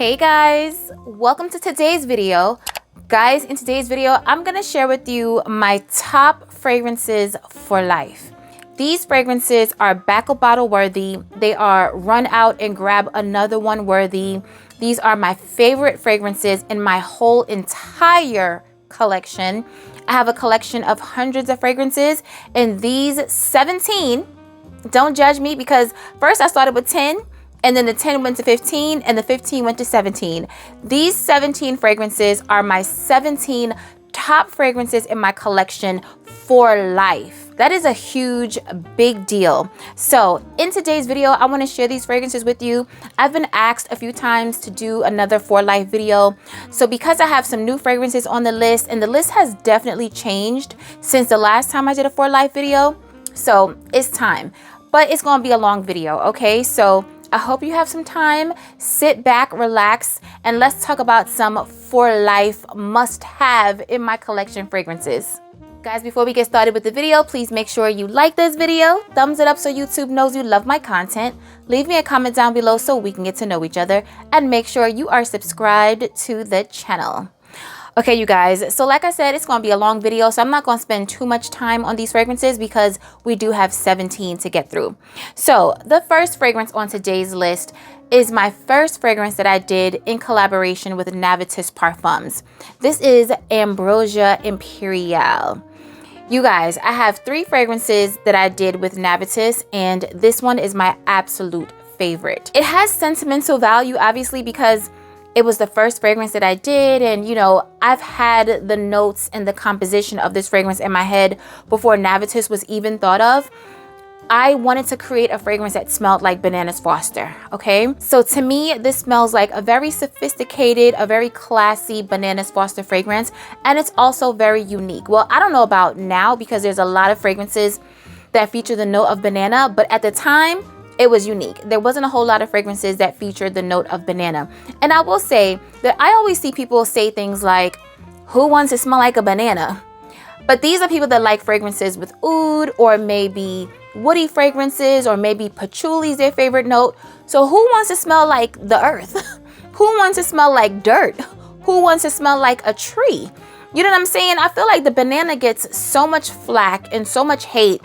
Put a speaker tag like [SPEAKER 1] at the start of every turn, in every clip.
[SPEAKER 1] Hey guys, welcome to today's video. Guys, in today's video, I'm gonna share with you my top fragrances for life. These fragrances are back of bottle worthy. They are run out and grab another one worthy. These are my favorite fragrances in my whole entire collection. I have a collection of hundreds of fragrances, and these 17, don't judge me because first I started with 10, and then the 10 went to 15, and the 15 went to 17. These 17 fragrances are my 17 top fragrances in my collection for life. That is a huge, big deal. So in today's video, I want to share these fragrances with you. I've been asked a few times to do another for life video. So because I have some new fragrances on the list, and the list has definitely changed since the last time I did a for life video. So it's time, but it's going to be a long video. Okay. So I hope you have some time, sit back, relax, and let's talk about some for life must-have in my collection fragrances. Guys, before we get started with the video, please make sure you like this video, thumbs it up so YouTube knows you love my content, leave me a comment down below so we can get to know each other, and make sure you are subscribed to the channel. Okay, you guys, so like I said, it's going to be a long video, so I'm not going to spend too much time on these fragrances because we do have 17 to get through. So the first fragrance on today's list is my first fragrance that I did in collaboration with Navitus Parfums. This is Ambrosia Imperial. You guys, I have 3 fragrances that I did with Navitus, and this one is my absolute favorite. It has sentimental value, obviously, because it was the first fragrance that I did, and you know, I've had the notes and the composition of this fragrance in my head before Navitus was even thought of. I wanted to create a fragrance that smelled like Bananas Foster, okay? So to me, this smells like a very sophisticated, a very classy Bananas Foster fragrance, and it's also very unique. Well, I don't know about now because there's a lot of fragrances that feature the note of banana, but at the time, it was unique. There wasn't a whole lot of fragrances that featured the note of banana. And I will say that I always see people say things like, who wants to smell like a banana? But these are people that like fragrances with oud, or maybe woody fragrances, or maybe patchouli is their favorite note. So who wants to smell like the earth? Who wants to smell like dirt? Who wants to smell like a tree? You know what I'm saying? I feel like the banana gets so much flack and so much hate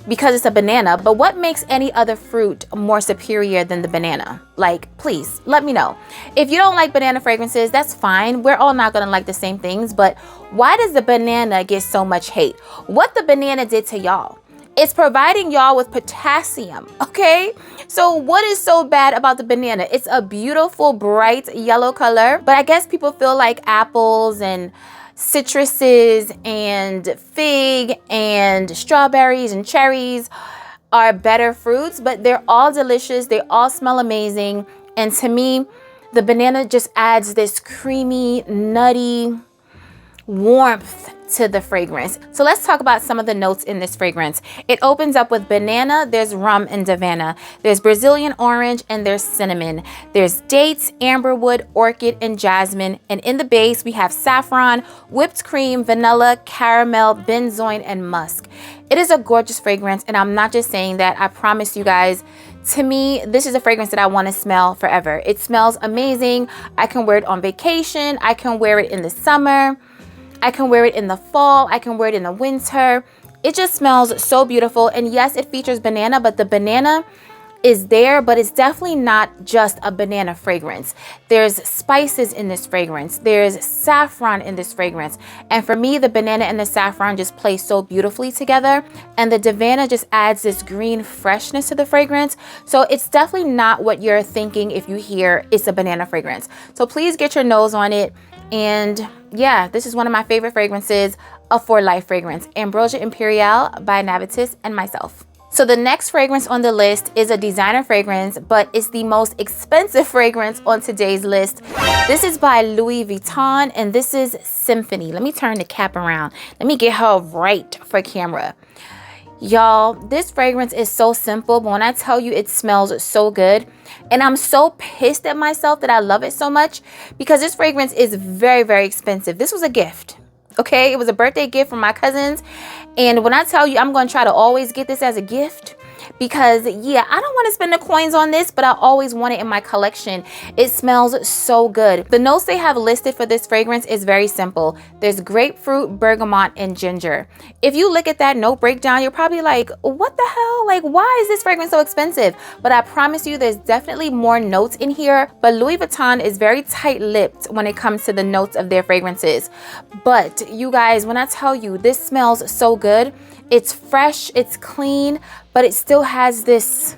[SPEAKER 1] because it's a banana, but what makes any other fruit more superior than the banana? Like, please let me know. If you don't like banana fragrances, that's fine. We're all not gonna like the same things, but why does the banana get so much hate? What the banana did to y'all? It's providing y'all with potassium, okay? So what is so bad about the banana? It's a beautiful, bright yellow color, but I guess people feel like apples and citruses and fig and strawberries and cherries are better fruits, but they're all delicious. They all smell amazing. And to me, the banana just adds this creamy, nutty warmth to the fragrance. So let's talk about some of the notes in this fragrance. It opens up with banana, there's rum and Havana, there's Brazilian orange, and there's cinnamon. There's dates, amberwood, orchid, and jasmine. And in the base, we have saffron, whipped cream, vanilla, caramel, benzoin, and musk. It is a gorgeous fragrance, and I'm not just saying that. I promise you guys, to me, this is a fragrance that I want to smell forever. It smells amazing. I can wear it on vacation. I can wear it in the summer. I can wear it in the fall. I can wear it in the winter. It just smells so beautiful. And yes, it features banana, but the banana is there, but it's definitely not just a banana fragrance. There's spices in this fragrance. There's saffron in this fragrance. And for me, the banana and the saffron just play so beautifully together. And the Havana just adds this green freshness to the fragrance. So it's definitely not what you're thinking if you hear it's a banana fragrance. So please get your nose on it. And yeah, this is one of my favorite fragrances, a for life fragrance, Ambrosia Imperial by Navitus and myself. So the next fragrance on the list is a designer fragrance, but it's the most expensive fragrance on today's list. This is by Louis Vuitton, and this is Symphony. Let me turn the cap around. Let me get her right for camera. Y'all, this fragrance is so simple, but when I tell you it smells so good, and I'm so pissed at myself that I love it so much because this fragrance is very, very expensive. This was a gift, okay? It was a birthday gift from my cousins, and when I tell you I'm going to try to always get this as a gift, because yeah, I don't want to spend the coins on this, but I always want it in my collection. It smells so good. The notes they have listed for this fragrance is very simple. There's grapefruit, bergamot, and ginger. If you look at that note breakdown, you're probably like, what the hell? Like, why is this fragrance so expensive? But I promise you, there's definitely more notes in here. But Louis Vuitton is very tight-lipped when it comes to the notes of their fragrances. But you guys, when I tell you, this smells so good. It's fresh, it's clean, but it still has this,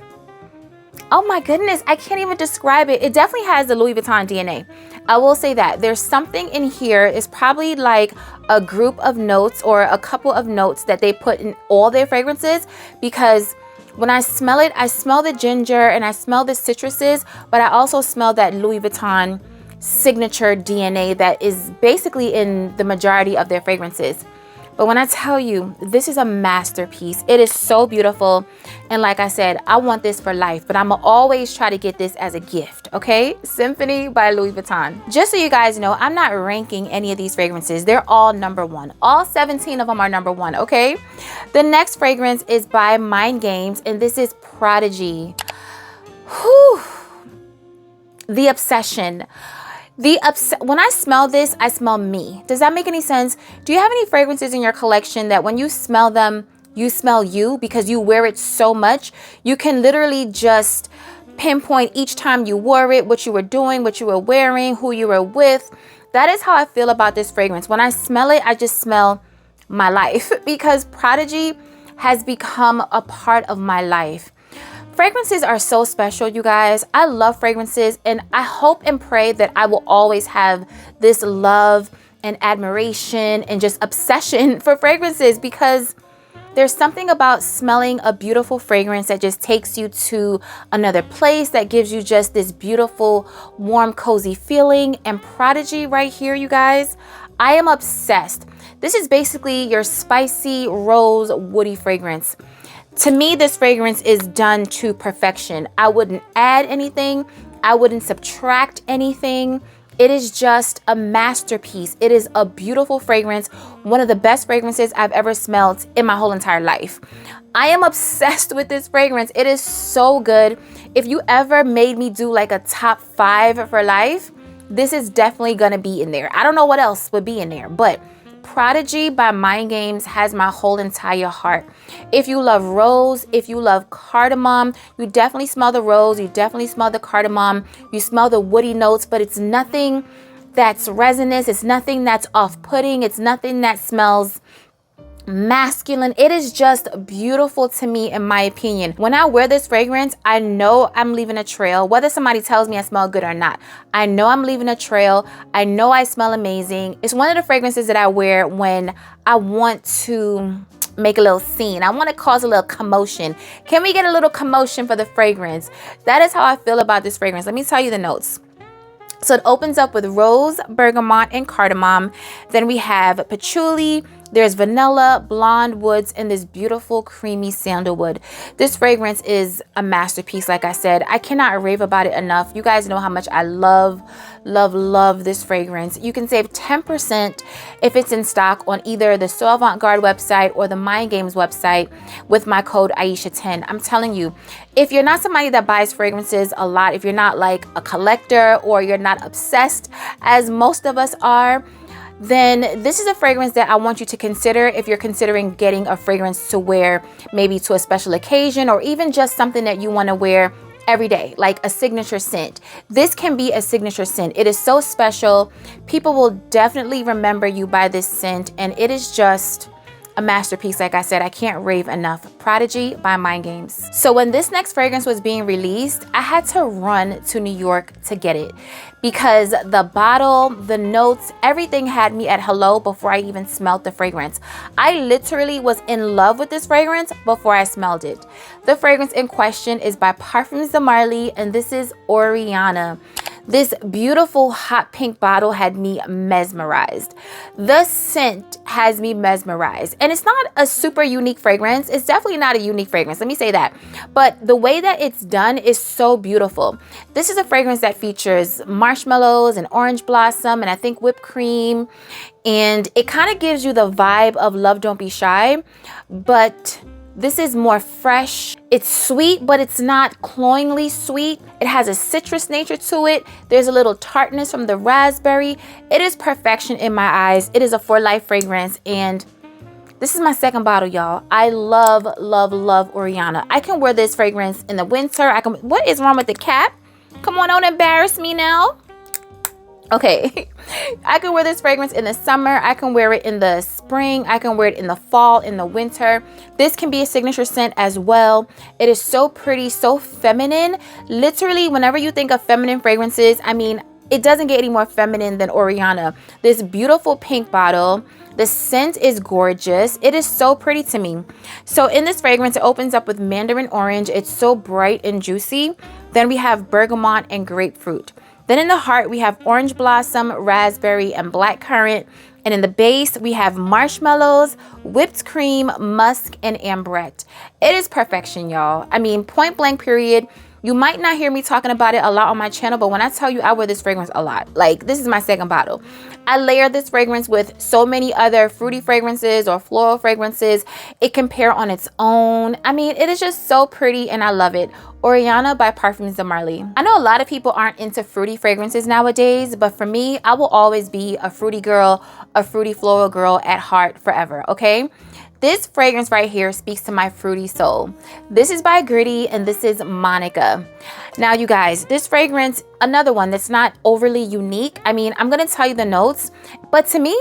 [SPEAKER 1] oh my goodness, I can't even describe it. It definitely has the Louis Vuitton DNA. I will say that. There's something in here. It's probably like a group of notes or a couple of notes that they put in all their fragrances, because when I smell it, I smell the ginger and I smell the citruses, but I also smell that Louis Vuitton signature DNA that is basically in the majority of their fragrances. But when I tell you, this is a masterpiece. It is so beautiful. And like I said, I want this for life, but I'm gonna always try to get this as a gift, okay? Symphony by Louis Vuitton. Just so you guys know, I'm not ranking any of these fragrances. They're all #1. All 17 of them are #1, okay? The next fragrance is by Mind Games, and this is Prodigy. Whew. The Obsession. When I smell this, I smell me. Does that make any sense? Do you have any fragrances in your collection that when you smell them, you smell you because you wear it so much? You can literally just pinpoint each time you wore it, what you were doing, what you were wearing, who you were with. That is how I feel about this fragrance. When I smell it, I just smell my life because Prodigy has become a part of my life. Fragrances are so special, you guys. I love fragrances, and I hope and pray that I will always have this love and admiration and just obsession for fragrances, because there's something about smelling a beautiful fragrance that just takes you to another place, that gives you just this beautiful, warm, cozy feeling. And Prodigy right here, you guys, I am obsessed. This is basically your spicy rose woody fragrance. To me, this fragrance is done to perfection. I wouldn't add anything. I wouldn't subtract anything. It is just a masterpiece. It is a beautiful fragrance. One of the best fragrances I've ever smelled in my whole entire life. I am obsessed with this fragrance. It is so good. If you ever made me do like a top 5 for life, this is definitely gonna be in there. I don't know what else would be in there, but Prodigy by Mind Games has my whole entire heart. If you love rose, if you love cardamom, you definitely smell the rose, you definitely smell the cardamom, you smell the woody notes, but it's nothing that's resinous, it's nothing that's off-putting, it's nothing that smells masculine. It is just beautiful to me, in my opinion. When I wear this fragrance, I know I'm leaving a trail, whether somebody tells me I smell good or not. I know I'm leaving a trail. I know I smell amazing. It's one of the fragrances that I wear when I want to make a little scene. I want to cause a little commotion. Can we get a little commotion for the fragrance? That is how I feel about this fragrance. Let me tell you the notes. So it opens up with rose, bergamot, and cardamom. Then we have patchouli, there's vanilla, blonde woods, and this beautiful creamy sandalwood. This fragrance is a masterpiece, like I said. I cannot rave about it enough. You guys know how much I love this fragrance. You can save 10% if it's in stock on either the So Avant-Garde website or the Mind Games website with my code Aisha10. I'm telling you, if you're not somebody that buys fragrances a lot, if you're not like a collector or you're not obsessed as most of us are, then this is a fragrance that I want you to consider if you're considering getting a fragrance to wear maybe to a special occasion, or even just something that you want to wear every day, like a signature scent. This can be a signature scent. It is so special. People will definitely remember you by this scent, and it is just a masterpiece. Like I said, I can't rave enough. Prodigy by Mind Games. So when this next fragrance was being released, I had to run to New York to get it, because the bottle, the notes, everything had me at hello before I even smelled the fragrance. I literally was in love with this fragrance before I smelled it. The fragrance in question is by Parfums de Marly, and this is Oriana. This beautiful hot pink bottle had me mesmerized. The scent has me mesmerized. And it's not a super unique fragrance. It's definitely not a unique fragrance. Let me say that. But the way that it's done is so beautiful. This is a fragrance that features marshmallows and orange blossom and I think whipped cream. And it kind of gives you the vibe of Love Don't Be Shy, but this is more fresh. It's sweet, but it's not cloyingly sweet. It has a citrus nature to it. There's a little tartness from the raspberry. It is perfection in my eyes. It is a for life fragrance, and this is my second bottle, y'all. I love, love, love Oriana. I can wear this fragrance in the winter. What is wrong with the cap? Come on, don't embarrass me now. Okay, I can wear this fragrance in the summer. I can wear it in the spring. I can wear it in the fall, in the winter. This can be a signature scent as well. It is so pretty, so feminine. Literally, whenever you think of feminine fragrances, I mean, it doesn't get any more feminine than Oriana. This beautiful pink bottle. The scent is gorgeous. It is so pretty to me. So in this fragrance, it opens up with mandarin orange. It's so bright and juicy. Then we have bergamot and grapefruit. Then in the heart, we have orange blossom, raspberry, and blackcurrant. And in the base, we have marshmallows, whipped cream, musk, and ambrette. It is perfection, y'all. I mean, point blank period. You might not hear me talking about it a lot on my channel, but when I tell you I wear this fragrance a lot, like this is my second bottle. I layer this fragrance with so many other fruity fragrances or floral fragrances. It can pair on its own. I mean, it is just so pretty and I love it. Oriana by Parfums de Marly. I know a lot of people aren't into fruity fragrances nowadays, but for me, I will always be a fruity girl, a fruity floral girl at heart forever, okay? This fragrance right here speaks to my fruity soul. This is by Gritty and this is Monica. Now you guys, this fragrance, another one that's not overly unique. I mean, I'm gonna tell you the notes, but to me,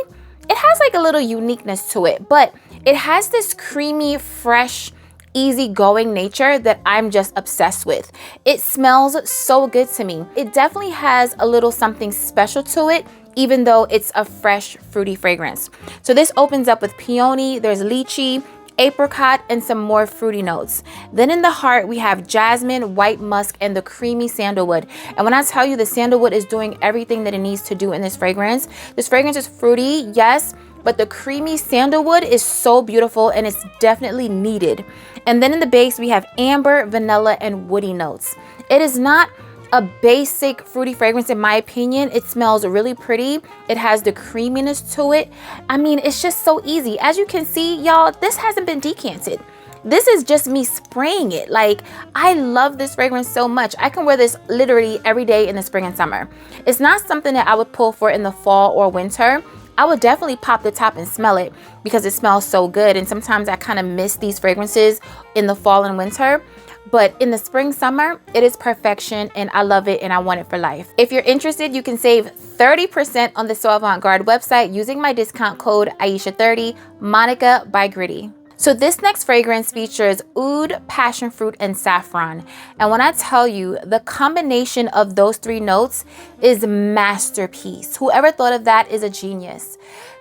[SPEAKER 1] it has like a little uniqueness to it, but it has this creamy, fresh, easygoing nature that I'm just obsessed with. It smells so good to me. It definitely has a little something special to it, even though it's a fresh fruity fragrance. So this opens up with peony, there's lychee, apricot, and some more fruity notes. Then in the heart, we have jasmine, white musk, and the creamy sandalwood. And when I tell you the sandalwood is doing everything that it needs to do in this fragrance is fruity, yes, but the creamy sandalwood is so beautiful and it's definitely needed. And then in the base, we have amber, vanilla, and woody notes. It is not a basic fruity fragrance in my opinion. It smells really pretty. It has the creaminess to it. I mean, it's just so easy. As you can see, y'all, this hasn't been decanted. This is just me spraying it. Like, I love this fragrance so much. I can wear this literally every day in the spring and summer. It's not something that I would pull for in the fall or winter. I would definitely pop the top and smell it because it smells so good. And sometimes I kind of miss these fragrances in the fall and winter. But in the spring, summer, it is perfection and I love it and I want it for life. If you're interested, you can save 30% on the So Avant Garde website using my discount code Aisha30, Monica by Gritty. So this next fragrance features oud, passion fruit, and saffron. And when I tell you, the combination of those three notes is masterpiece. Whoever thought of that is a genius.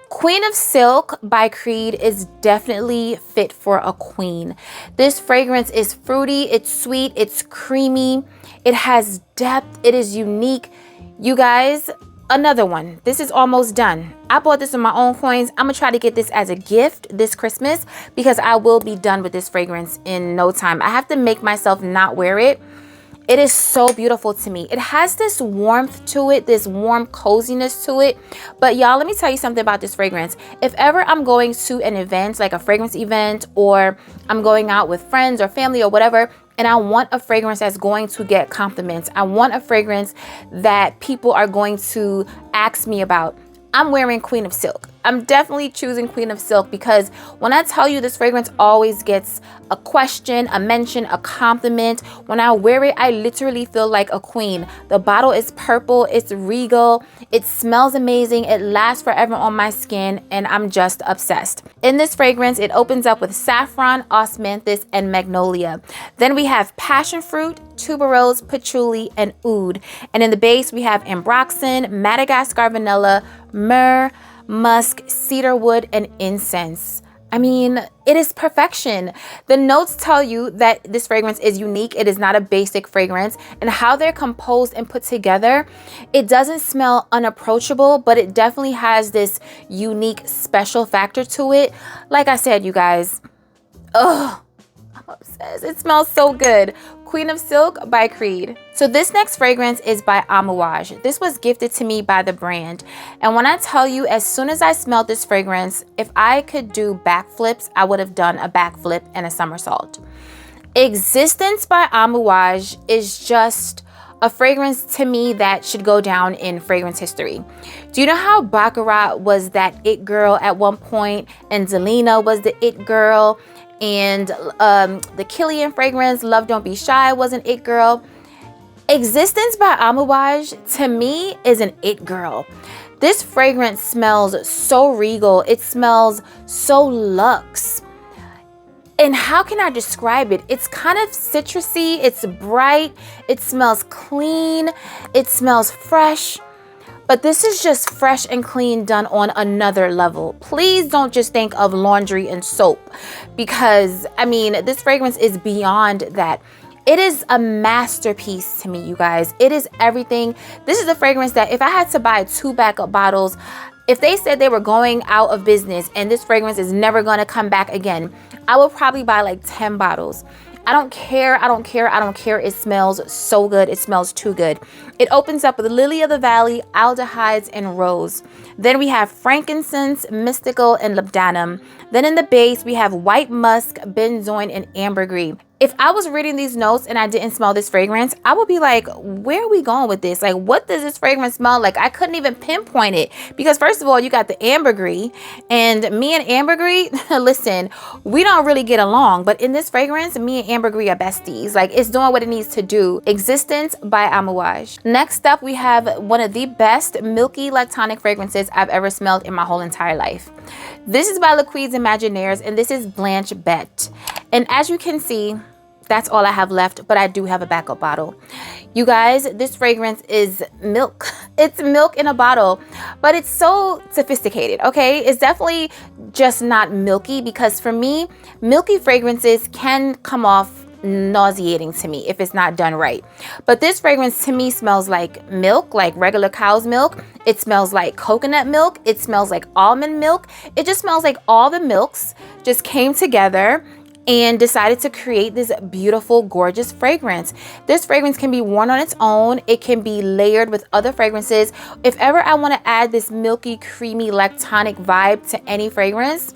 [SPEAKER 1] Queen of Silk by Creed is definitely fit for a queen. This fragrance is fruity, it's sweet, it's creamy, it has depth, it is unique. You guys, another one. This is almost done. I bought this with my own coins. I'm gonna try to get this as a gift this Christmas because I will be done with this fragrance in no time. I have to make myself not wear it. It is so beautiful to me. It has this warmth to it, this warm coziness to it. But y'all, let me tell you something about this fragrance. If ever I'm going to an event, like a fragrance event, or I'm going out with friends or family or whatever, and I want a fragrance that's going to get compliments, I want a fragrance that people are going to ask me about, I'm wearing Queen of Silk. I'm definitely choosing Queen of Silk because when I tell you this fragrance always gets a question, a mention, a compliment. When I wear it, I literally feel like a queen. The bottle is purple, it's regal, it smells amazing, it lasts forever on my skin, and I'm just obsessed. In this fragrance, it opens up with saffron, osmanthus, and magnolia. Then we have passion fruit, tuberose, patchouli, and oud. And in the base, we have ambroxan, Madagascar vanilla, myrrh, musk, cedarwood, and incense. I mean, it is perfection. The notes tell you that this fragrance is unique. It is not a basic fragrance, and how they're composed and put together, it doesn't smell unapproachable, but it definitely has this unique special factor to it. Like I said, you guys, I'm obsessed. It smells so good. Queen of Silk by Creed. So this next fragrance is by Amouage. This was gifted to me by the brand. And when I tell you, as soon as I smelled this fragrance, if I could do backflips, I would have done a backflip and a somersault. Existence by Amouage is just a fragrance to me that should go down in fragrance history. Do you know how Baccarat was that it girl at one point, and Delina was the it girl, and the Killian fragrance, Love Don't Be Shy, was an it girl? Existence by Amouage to me is an it girl. This fragrance smells so regal. It smells so luxe. And how can I describe it? It's kind of citrusy, it's bright, it smells clean, it smells fresh. But this is just fresh and clean done on another level. Please don't just think of laundry and soap, because I mean, this fragrance is beyond that. It is a masterpiece to me, you guys. It is everything. This is a fragrance that if I had to buy 2 backup bottles, if they said they were going out of business and this fragrance is never going to come back again, I would probably buy like 10 bottles. I don't care. I don't care. I don't care. It smells so good. It smells too good. It opens up with Lily of the Valley, aldehydes, and rose. Then we have frankincense, mystical, and labdanum. Then in the base, we have white musk, benzoin, and ambergris. If I was reading these notes and I didn't smell this fragrance, I would be like, where are we going with this? Like, what does this fragrance smell like? I couldn't even pinpoint it, because first of all, you got the ambergris, and me and ambergris, listen, we don't really get along, but in this fragrance, me and ambergris are besties. Like, it's doing what it needs to do. Existence by Amouage. Next up, we have one of the best milky lactonic fragrances I've ever smelled in my whole entire life. This is by Liqueurs Imaginaires, and this is Blanche Bête. And as you can see, that's all I have left, but I do have a backup bottle. You guys, this fragrance is milk. It's milk in a bottle, but it's so sophisticated, okay? It's definitely just not milky, because for me, milky fragrances can come off nauseating to me if it's not done right. But this fragrance to me smells like milk, like regular cow's milk. It smells like coconut milk. It smells like almond milk. It just smells like all the milks just came together and decided to create this beautiful, gorgeous fragrance. This fragrance can be worn on its own. It can be layered with other fragrances. If ever I want to add this milky, creamy, lactonic vibe to any fragrance,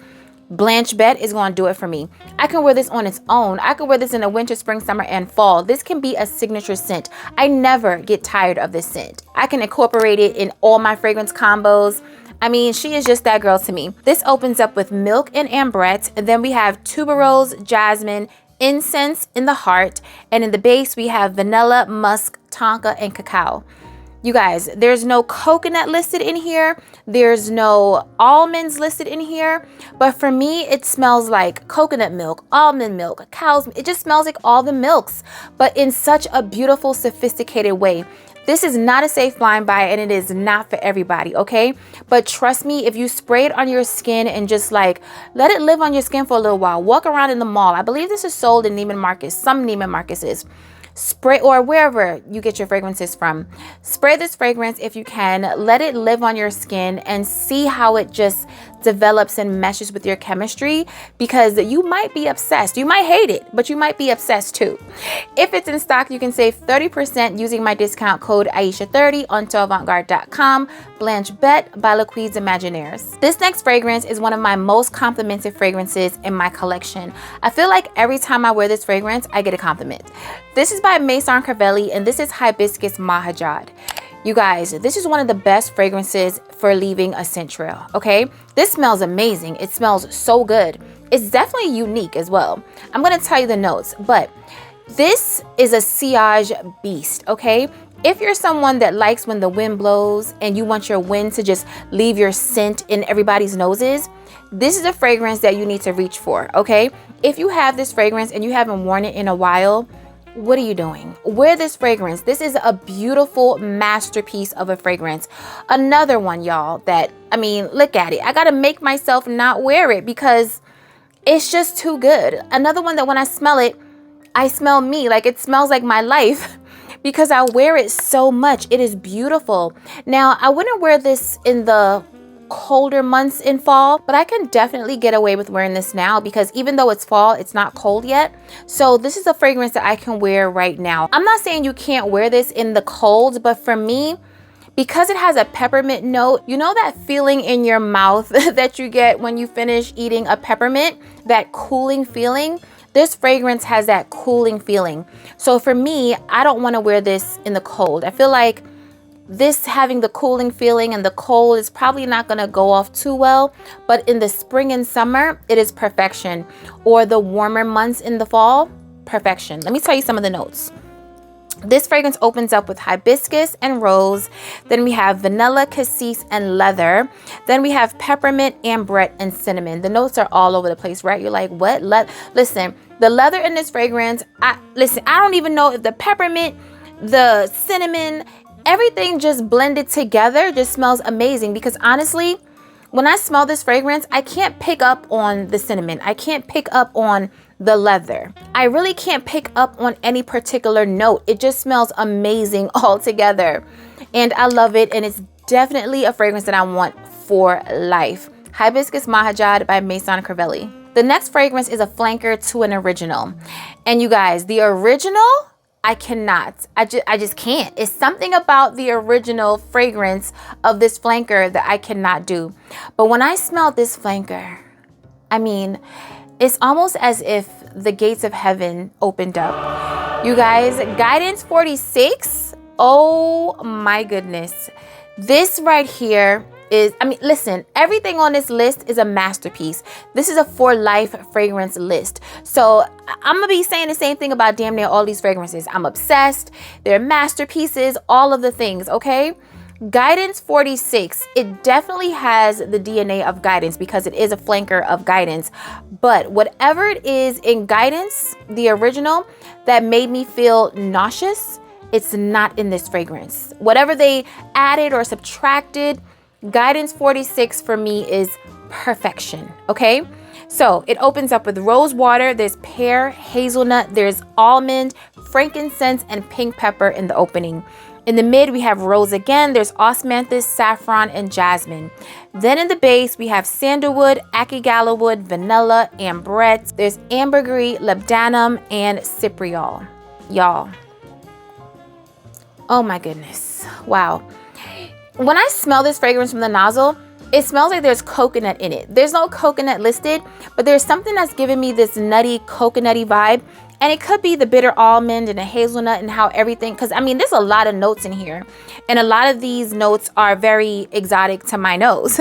[SPEAKER 1] Blanche Bête is going to do it for me. I can wear this on its own. I can wear this in the winter, spring, summer, and fall. This can be a signature scent. I never get tired of this scent. I can incorporate it in all my fragrance combos. I mean, she is just that girl to me. This opens up with milk and ambrette, and then we have tuberose, jasmine, incense in the heart, and in the base we have vanilla, musk, tonka, and cacao. You guys, there's no coconut listed in here. There's no almonds listed in here. But for me, it smells like coconut milk, almond milk, cow's milk. It just smells like all the milks, but in such a beautiful, sophisticated way. This is not a safe blind buy, and it is not for everybody, okay? But trust me, if you spray it on your skin and just like let it live on your skin for a little while, walk around in the mall. I believe this is sold in Neiman Marcus, some Neiman Marcuses. Spray, or wherever you get your fragrances from. Spray this fragrance if you can. Let it live on your skin and see how it just develops and meshes with your chemistry, because you might be obsessed. You might hate it, but you might be obsessed too. If it's in stock, you can save 30% using my discount code Aisha30 on toavantgarde.com. Blanche Bête by Liqueurs Imaginaires. This next fragrance is one of my most complimented fragrances in my collection. I feel like every time I wear this fragrance, I get a compliment. This is by Maison Crivelli, and this is Hibiscus Mahajad. You guys, this is one of the best fragrances for leaving a scent trail, okay? This smells amazing. It smells so good. It's definitely unique as well. I'm gonna tell you the notes, but this is a sillage beast, okay? If you're someone that likes when the wind blows and you want your wind to just leave your scent in everybody's noses, this is a fragrance that you need to reach for, okay? If you have this fragrance and you haven't worn it in a while, what are you doing? Wear this fragrance. This is a beautiful masterpiece of a fragrance. Another one, y'all, that, I mean, look at it. I gotta make myself not wear it because it's just too good. Another one that when I smell it, I smell me. Like, it smells like my life because I wear it so much. It is beautiful. Now, I wouldn't wear this in the colder months in fall, but I can definitely get away with wearing this now because even though it's fall, it's not cold yet. So this is a fragrance that I can wear right now. I'm not saying you can't wear this in the cold, but for me, because it has a peppermint note, you know that feeling in your mouth that you get when you finish eating a peppermint, that cooling feeling? this fragrance has that cooling feeling. So for me, I don't want to wear this in the cold. I feel like this having the cooling feeling and the cold is probably not going to go off too well, but in the spring and summer, it is perfection. Or the warmer months in the fall, perfection. Let me tell you some of the notes. This fragrance opens up with hibiscus and rose. Then we have vanilla, cassis, and leather. Then we have peppermint, ambrette, and cinnamon. The notes are all over the place, right? You're like, what? Listen, the leather in this fragrance, I don't even know if the peppermint, the cinnamon, everything just blended together just smells amazing, because honestly, when I smell this fragrance, I can't pick up on the cinnamon. I can't pick up on the leather. I really can't pick up on any particular note. It just smells amazing all together. And I love it. And it's definitely a fragrance that I want for life. Hibiscus Mahajad by Maison Crivelli. The next fragrance is a flanker to an original. And you guys, the original, I cannot. I just can't. It's something about the original fragrance of this flanker that I cannot do. But when I smelled this flanker, I mean, it's almost as if the gates of heaven opened up. You guys, Guidance 46. Oh my goodness. This right here is, I mean, listen, everything on this list is a masterpiece. This is a for life fragrance list. So I'm gonna be saying the same thing about damn near all these fragrances. I'm obsessed. They're masterpieces, all of the things, okay? Guidance 46, it definitely has the DNA of Guidance because it is a flanker of Guidance. But whatever it is in Guidance, the original, that made me feel nauseous, it's not in this fragrance. Whatever they added or subtracted, Guidance 46 for me is perfection, okay? So it opens up with rose water, there's pear, hazelnut, there's almond, frankincense, and pink pepper in the opening. In the mid, we have rose again, there's osmanthus, saffron, and jasmine. Then in the base, we have sandalwood, akigala wood, vanilla, ambrette, there's ambergris, labdanum, and cypriol. Y'all. Oh my goodness. Wow. When I smell this fragrance from the nozzle, it smells like there's coconut in it. There's no coconut listed, but there's something that's giving me this nutty, coconutty vibe. And it could be the bitter almond and the hazelnut and how everything, because I mean, there's a lot of notes in here. And a lot of these notes are very exotic to my nose.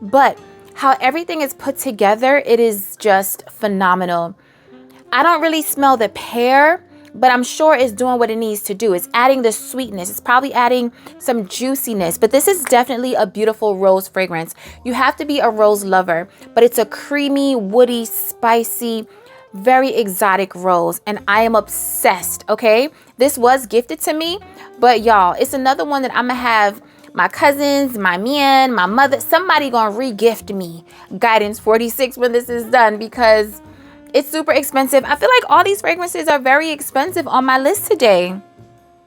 [SPEAKER 1] But how everything is put together, it is just phenomenal. I don't really smell the pear, but I'm sure it's doing what it needs to do. It's adding the sweetness. It's probably adding some juiciness, but this is definitely a beautiful rose fragrance. You have to be a rose lover, but it's a creamy, woody, spicy, very exotic rose, and I am obsessed, okay? This was gifted to me, but y'all, it's another one that I'm gonna have my cousins, my man, my mother, somebody gonna re-gift me Guidance 46 when this is done, because it's super expensive. I feel like all these fragrances are very expensive on my list today.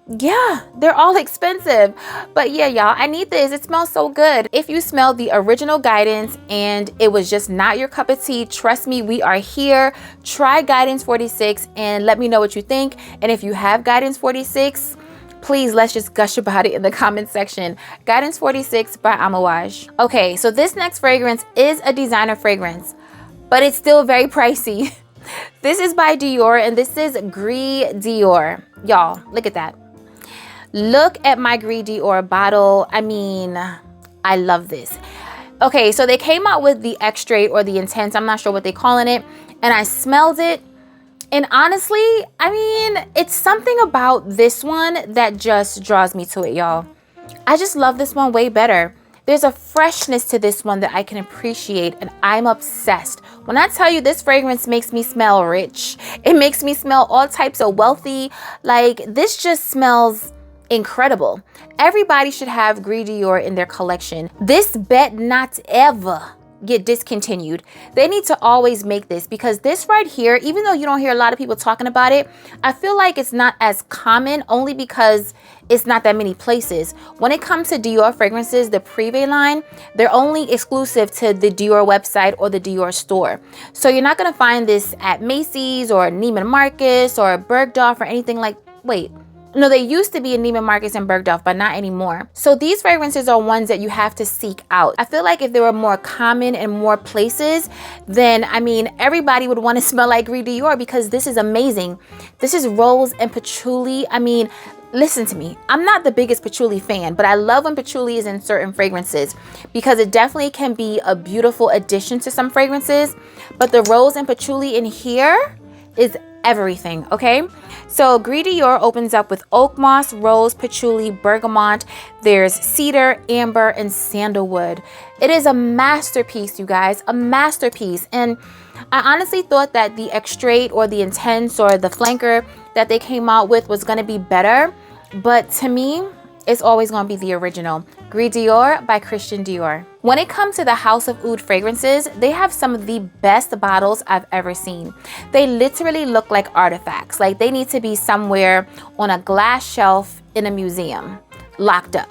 [SPEAKER 1] Yeah, they're all expensive. But yeah, y'all, I need this. It smells so good. If you smell the original Guidance and it was just not your cup of tea, trust me, we are here. Try Guidance 46 and let me know what you think. And if you have Guidance 46, please, let's just gush about it in the comment section. Guidance 46 by Amouage. Okay, so this next fragrance is a designer fragrance, but it's still very pricey. This is by Dior, and this is Gris Dior. Y'all, look at that. Look at my Gris Dior bottle. I mean, I love this. Okay, so they came out with the extrait or the intense. I'm not sure what they're calling it. And I smelled it. And honestly, I mean, it's something about this one that just draws me to it, y'all. I just love this one way better. There's a freshness to this one that I can appreciate, and I'm obsessed. When I tell you this fragrance makes me smell rich, it makes me smell all types of wealthy. Like, this just smells incredible. Everybody should have Gris Dior in their collection. This bet not ever get discontinued. They need to always make this, because this right here, even though you don't hear a lot of people talking about it, I feel like it's not as common only because it's not that many places. When it comes to Dior fragrances, the Privé line, they're only exclusive to the Dior website or the Dior store. So you're not gonna find this at Macy's or Neiman Marcus or Bergdorf or anything like, wait, No, they used to be in Neiman Marcus and Bergdorf, but not anymore. So these fragrances are ones that you have to seek out. I feel like if they were more common in more places, then I mean, everybody would want to smell like Gris Dior, because this is amazing. This is rose and patchouli. I mean, listen to me. I'm not the biggest patchouli fan, but I love when patchouli is in certain fragrances because it definitely can be a beautiful addition to some fragrances. But the rose and patchouli in here is everything, okay? So Gris Dior opens up with oak moss, rose, patchouli, bergamot. There's cedar, amber, and sandalwood. It is a masterpiece, you guys, a masterpiece. And I honestly thought that the extrait or the intense or the flanker that they came out with was going to be better. But to me, it's always going to be the original. Gris Dior by Christian Dior. When it comes to the House of Oud fragrances, they have some of the best bottles I've ever seen. They literally look like artifacts. Like they need to be somewhere on a glass shelf in a museum, locked up.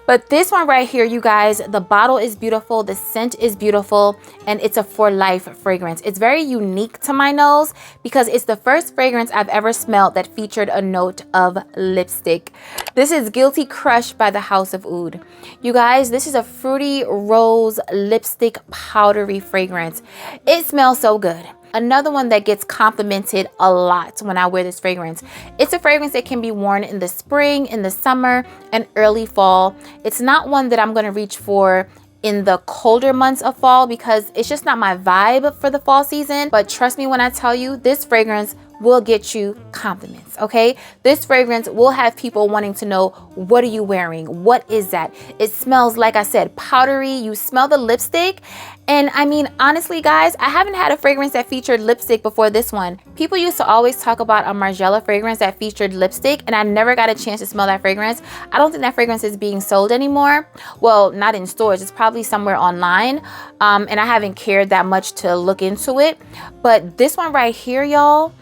[SPEAKER 1] But this one right here, you guys, the bottle is beautiful, the scent is beautiful, and it's a for life fragrance. It's very unique to my nose because it's the first fragrance I've ever smelled that featured a note of lipstick. This is Guilty Crush by the House of Oud. You guys, this is a fruity rose lipstick powdery fragrance. It smells so good. Another one that gets complimented a lot when I wear this fragrance. It's a fragrance that can be worn in the spring, in the summer, and early fall. It's not one that I'm going to reach for in the colder months of fall because it's just not my vibe for the fall season. But trust me when I tell you, this fragrance will get you compliments, okay? This fragrance will have people wanting to know, what are you wearing? What is that? It smells, like I said, powdery. You smell the lipstick. And I mean, honestly, guys, I haven't had a fragrance that featured lipstick before this one. People used to always talk about a Margiela fragrance that featured lipstick, and I never got a chance to smell that fragrance. I don't think that fragrance is being sold anymore. Well, not in stores. It's probably somewhere online. And I haven't cared that much to look into it. But this one right here, y'all,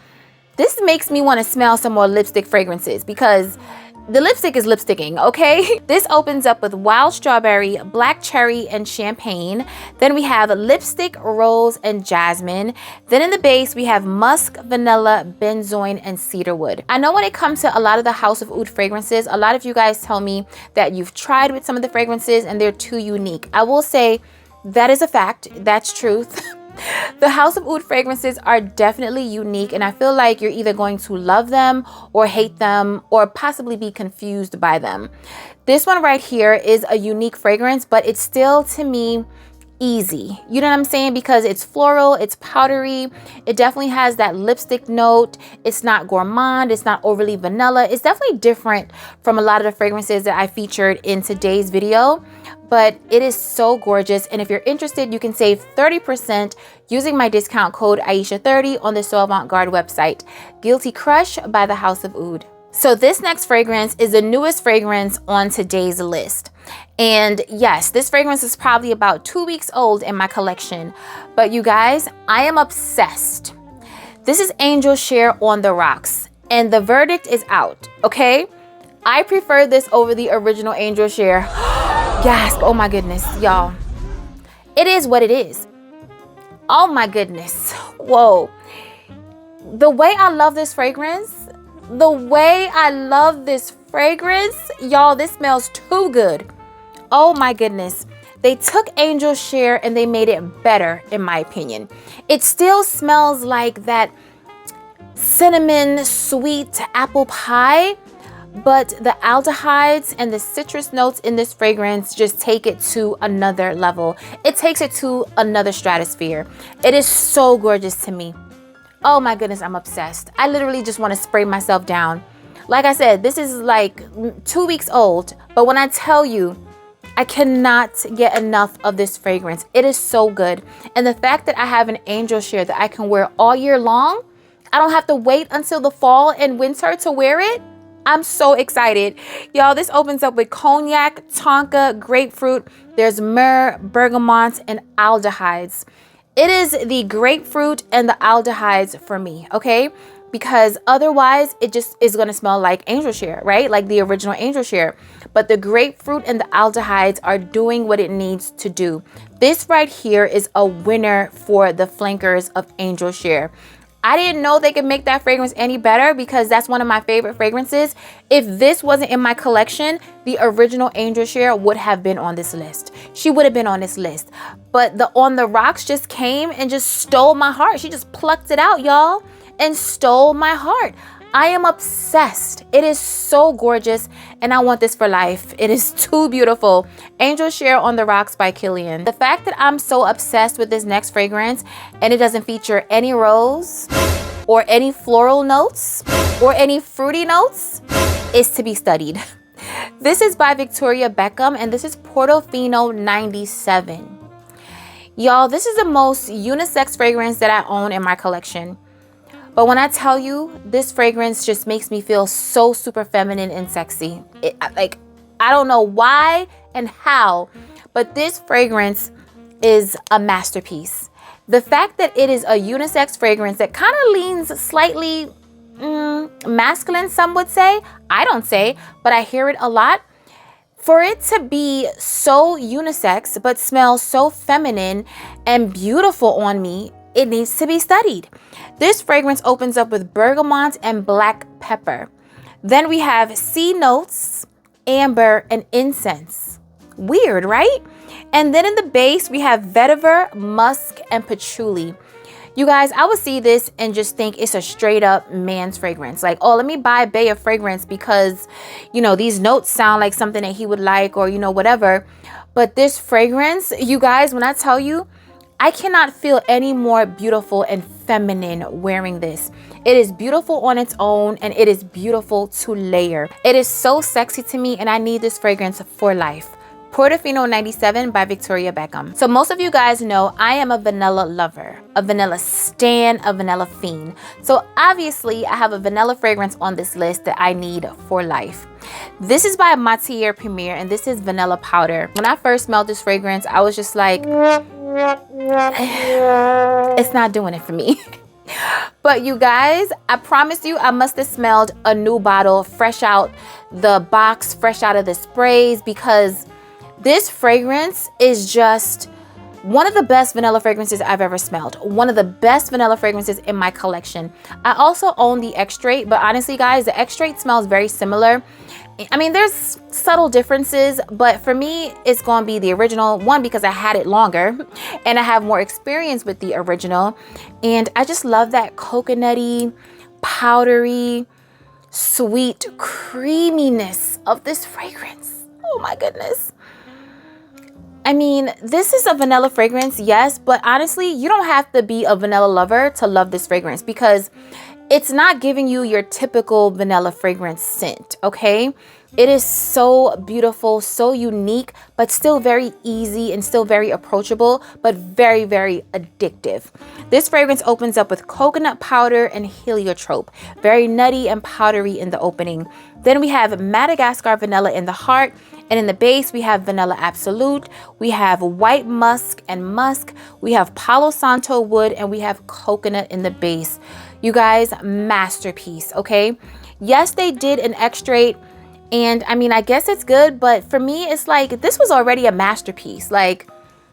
[SPEAKER 1] this makes me want to smell some more lipstick fragrances because the lipstick is lipsticking, okay? This opens up with wild strawberry, black cherry, and champagne. Then we have lipstick, rose, and jasmine. Then in the base, we have musk, vanilla, benzoin, and cedarwood. I know when it comes to a lot of the House of Oud fragrances, a lot of you guys tell me that you've tried with some of the fragrances and they're too unique. I will say that is a fact. That's truth. The House of Oud fragrances are definitely unique, and I feel like you're either going to love them or hate them or possibly be confused by them. This one right here is a unique fragrance, but it's still, to me, easy. You know what I'm saying? Because it's floral, it's powdery, it definitely has that lipstick note. It's not gourmand, it's not overly vanilla. It's definitely different from a lot of the fragrances that I featured in today's video, but it is so gorgeous. And if you're interested, you can save 30% using my discount code Aisha30 on the So Avant Garde website. Guilty Crush by the House of Oud. So this next fragrance is the newest fragrance on today's list. And yes, this fragrance is probably about 2 weeks old in my collection. But you guys, I am obsessed. This is Angel Share on the Rocks. And the verdict is out, okay? I prefer this over the original Angel Share. Gasp, oh my goodness, y'all. It is what it is. Oh my goodness, whoa. The way I love this fragrance, y'all, this smells too good. Oh my goodness. They took Angel Share and they made it better, in my opinion. It still smells like that cinnamon sweet apple pie, but the aldehydes and the citrus notes in this fragrance just take it to another level. It takes it to another stratosphere. It is so gorgeous to me. Oh my goodness, I'm obsessed. I literally just want to spray myself down. Like I said, this is like 2 weeks old, but when I tell you, I cannot get enough of this fragrance. It is so good. And the fact that I have an Angel Share that I can wear all year long, I don't have to wait until the fall and winter to wear it. I'm so excited. Y'all, this opens up with cognac, tonka, grapefruit. There's myrrh, bergamot, and aldehydes. It is the grapefruit and the aldehydes for me, okay? Because otherwise it just is going to smell like Angel Share, right? Like the original Angel Share. But the grapefruit and the aldehydes are doing what it needs to do. This right here is a winner for the flankers of Angel Share. I didn't know they could make that fragrance any better because that's one of my favorite fragrances. If this wasn't in my collection, the original Angel Share would have been on this list. She would have been on this list. But the On the Rocks just came and just stole my heart. She just plucked it out, y'all, and stole my heart. I am obsessed. It is so gorgeous and I want this for life. It is too beautiful. Angel Share On the Rocks by Kilian. The fact that I'm so obsessed with this next fragrance and it doesn't feature any rose or any floral notes or any fruity notes is to be studied. This is by Victoria Beckham and this is Portofino 97. Y'all, this is the most unisex fragrance that I own in my collection. But when I tell you, this fragrance just makes me feel so super feminine and sexy. I don't know why and how, but this fragrance is a masterpiece. The fact that it is a unisex fragrance that kind of leans slightly masculine, some would say. I don't say, but I hear it a lot. For it to be so unisex, but smell so feminine and beautiful on me, it needs to be studied. This fragrance opens up with bergamot and black pepper. Then we have sea notes, amber, and incense. Weird, right? And then in the base, we have vetiver, musk, and patchouli. You guys, I would see this and just think it's a straight up man's fragrance. Like, oh, let me buy Bay a fragrance because, you know, these notes sound like something that he would like or, you know, whatever. But this fragrance, you guys, when I tell you, I cannot feel any more beautiful and feminine wearing this. It is beautiful on its own and it is beautiful to layer. It is so sexy to me and I need this fragrance for life. Portofino 97 by Victoria Beckham. So most of you guys know I am a vanilla lover, a vanilla stan, a vanilla fiend. So obviously I have a vanilla fragrance on this list that I need for life. This is by Matiere Premier and this is Vanilla Powder. When I first smelled this fragrance, I was just like, it's not doing it for me. But you guys, I promise you, I must have smelled a new bottle fresh out the box, fresh out of the sprays, because this fragrance is just one of the best vanilla fragrances I've ever smelled. One of the best vanilla fragrances in my collection. I also own the Extrait, but honestly guys, the Extrait smells very similar. I mean, there's subtle differences, but for me, it's gonna be the original one because I had it longer and I have more experience with the original. And I just love that coconutty, powdery, sweet creaminess of this fragrance. Oh my goodness. I mean, this is a vanilla fragrance, yes, but honestly, you don't have to be a vanilla lover to love this fragrance because it's not giving you your typical vanilla fragrance scent, okay? It is so beautiful, so unique, but still very easy and still very approachable, but very, very addictive. This fragrance opens up with coconut powder and heliotrope, very nutty and powdery in the opening. Then we have Madagascar vanilla in the heart, and in the base, we have Vanilla Absolute, we have white musk and musk, we have Palo Santo wood, and we have coconut in the base. You guys, masterpiece, okay? Yes, they did an Extrait, and I mean, I guess it's good, but for me, it's like, this was already a masterpiece. Like,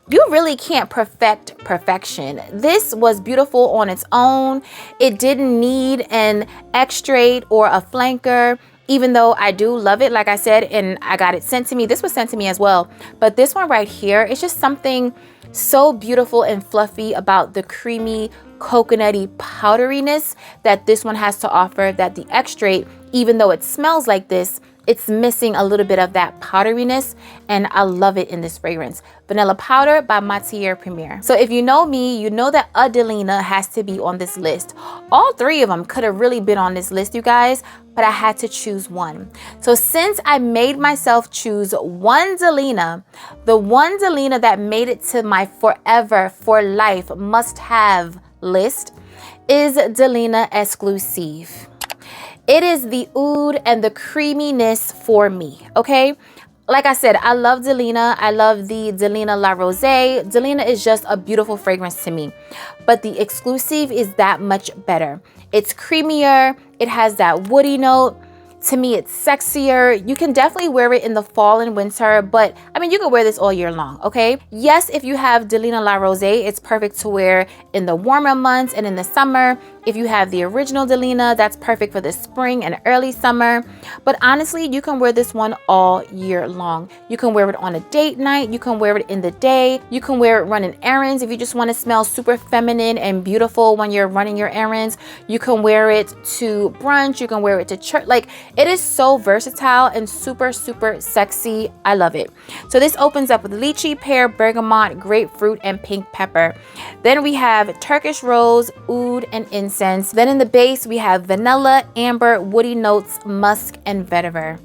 [SPEAKER 1] you really can't perfect perfection. This was beautiful on its own. It didn't need an Extrait or a flanker, even though I do love it, like I said, and I got it sent to me. This was sent to me as well. But this one right here, it's just something so beautiful and fluffy about the creamy, coconutty powderiness that this one has to offer, that the Extrait, even though it smells like this, it's missing a little bit of that powderiness, and I love it in this fragrance. Vanilla Powder by Matiere Premier. So if you know me, you know that a Delina has to be on this list. All three of them could have really been on this list, you guys, but I had to choose one. So since I made myself choose one Delina, the one Delina that made it to my forever, for life, must-have list is Delina Exclusif. It is the oud and the creaminess for me, okay? Like I said, I love Delina. I love the Delina La Rosée. Delina is just a beautiful fragrance to me. But the Exclusif is that much better. It's creamier. It has that woody note. To me, it's sexier. You can definitely wear it in the fall and winter, but I mean, you can wear this all year long, okay? Yes, if you have Delina La Rose, it's perfect to wear in the warmer months and in the summer. If you have the original Delina, that's perfect for the spring and early summer. But honestly, you can wear this one all year long. You can wear it on a date night. You can wear it in the day. You can wear it running errands. If you just want to smell super feminine and beautiful when you're running your errands, you can wear it to brunch. You can wear it to church. Like, it is so versatile and super, super sexy. I love it. So this opens up with lychee, pear, bergamot, grapefruit, and pink pepper. Then we have Turkish rose, oud, and incense. Then in the base, we have vanilla, amber, woody notes, musk, and vetiver.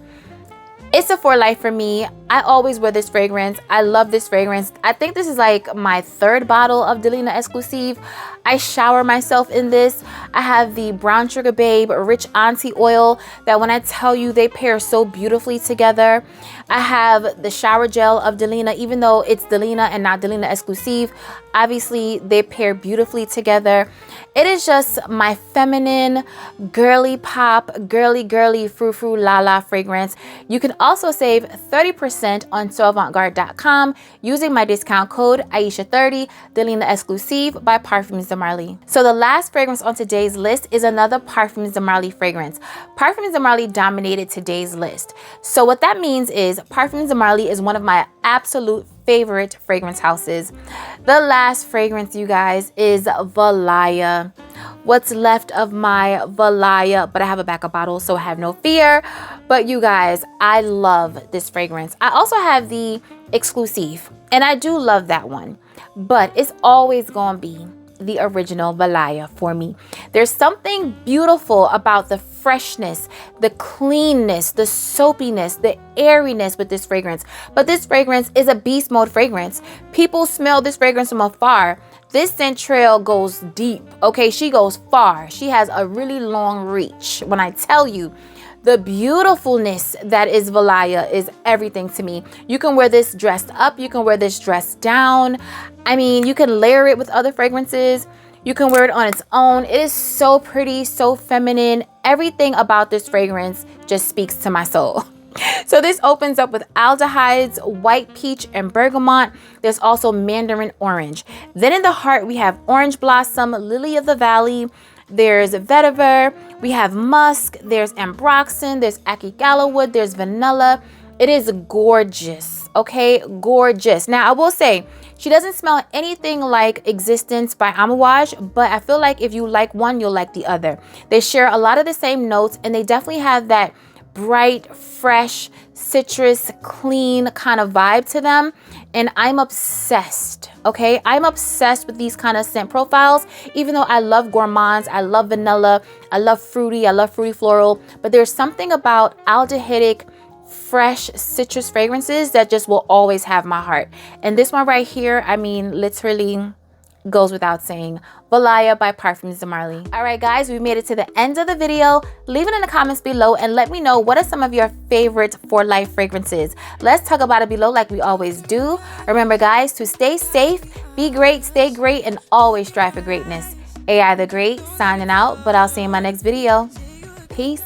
[SPEAKER 1] It's a for life for me. I always wear this fragrance. I love this fragrance. I think this is like my 3rd bottle of Delina Exclusif. I shower myself in this. I have the Brown Sugar Babe Rich Auntie Oil that when I tell you they pair so beautifully together. I have the shower gel of Delina, even though it's Delina and not Delina Exclusif. Obviously, they pair beautifully together. It is just my feminine, girly pop, girly, frou-frou, la-la fragrance. You can also save 30% on soavantgarde.com using my discount code Aisha30, Delina Exclusif by Parfums de Marly. So the last fragrance on today's list is another Parfums de Marly fragrance. Parfums de Marly dominated today's list. So what that means is Parfums de Marly is one of my absolute favorite fragrance houses. The last fragrance, you guys, is Valaya. What's left of my Valaya, but I have a backup bottle, so have no fear. But you guys, I love this fragrance. I also have the Exclusif, and I do love that one, but it's always gonna be the original Valaya for me. There's something beautiful about the freshness, the cleanness, the soapiness, the airiness with this fragrance. But this fragrance is a beast mode fragrance. People smell this fragrance from afar. This scent trail goes deep, okay? She goes far. She has a really long reach. When I tell you, the beautifulness that is Valaya is everything to me. You can wear this dressed up. You can wear this dressed down. I mean, you can layer it with other fragrances. You can wear it on its own. It is so pretty, so feminine. Everything about this fragrance just speaks to my soul. So this opens up with aldehydes, white peach, and bergamot. There's also mandarin orange. Then in the heart, we have orange blossom, lily of the valley. There's vetiver, we have musk, there's ambroxan, there's akigala wood, there's vanilla. It is gorgeous, okay? Gorgeous. Now, I will say, she doesn't smell anything like Existence by Amouage, but I feel like if you like one, you'll like the other. They share a lot of the same notes, and they definitely have that bright, fresh, citrus, clean kind of vibe to them. And I'm obsessed, okay? I'm obsessed with these kind of scent profiles, even though I love gourmands, I love vanilla, I love fruity floral, but there's something about aldehydic, fresh citrus fragrances that just will always have my heart. And this one right here, I mean, literally goes without saying. Valaya by Parfums de Marly. All right, guys, we made it to the end of the video. Leave it in the comments below and let me know what are some of your favorite for life fragrances. Let's talk about it below like we always do. Remember, guys, to stay safe, be great, stay great, and always strive for greatness. AI the Great signing out, but I'll see you in my next video. Peace.